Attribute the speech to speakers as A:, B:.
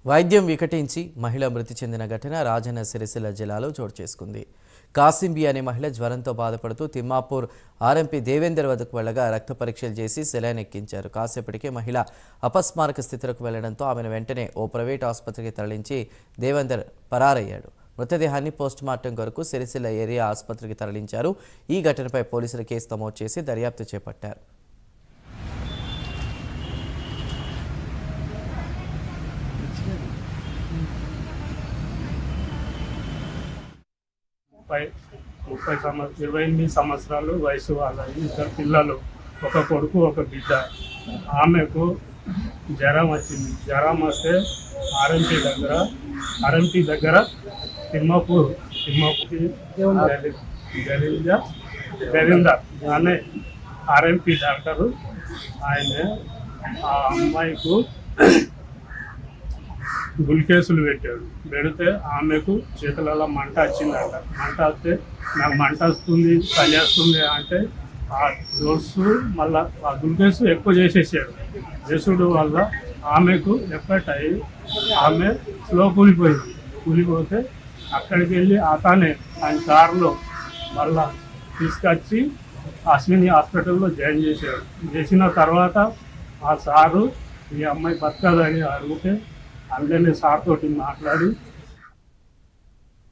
A: వైద్యం వికటించి మహిళ మృతి చెందిన ఘటన రాజన్న సిరిసిల్ల జిల్లాలో చోటు చేసుకుంది. కాసింబి అనే మహిళ జ్వరంతో బాధపడుతూ తిమ్మాపూర్ ఆర్ఎంపీ దేవేందర్ వద్దకు వెళ్లగా రక్త పరీక్షలు చేసి సెలైన్ ఎక్కించారు. కాసేపటికే మహిళ అపస్మారక స్థితిలోకి వెళ్లడంతో ఆమెను వెంటనే ఓ ప్రైవేట్ ఆసుపత్రికి తరలించి దేవేందర్ పరారయ్యాడు. మృతదేహాన్ని పోస్టుమార్టం కొరకు సిరిసిల్ల ఏరియా ఆసుపత్రికి తరలించారు. ఈ ఘటనపై పోలీసులు కేసు నమోదు చేసి దర్యాప్తు చేపట్టారు.
B: ముప్పై 28 సంవత్సరాలు వయసు వాళ్ళ ఇద్దరు పిల్లలు, ఒక కొడుకు ఒక బిడ్డ. ఆమెకు జ్వరం వచ్చింది. జ్వరం వస్తే ఆర్ఎంపీ దగ్గర తిమ్మాపూర్ దేవేందర్ అనే ఆర్ఎంపీ డాక్టరు ఆయన ఆ అమ్మాయికు గుల్కేసులు పెడితే ఆమెకు చేతులలో మంట వచ్చిందంట. మంట వస్తే నాకు మంట వస్తుంది, చలి వస్తుంది అంటే ఆ డోసు మళ్ళీ ఆ గుల్కేసు ఎక్కువ చేసేసాడు. చేసుడు వల్ల ఆమెకు ఎఫెక్ట్ అయ్యి ఆమె స్లో కూలిపోతే అక్కడికి వెళ్ళి అతనే ఆయన కారులో మళ్ళా తీసుకొచ్చి అశ్విని హాస్పిటల్లో జాయిన్ చేసిన తర్వాత ఆ సారు ఈ అమ్మాయి బతకదని అడిగితే అందుకనే సార్ తోటి మాట్లాడి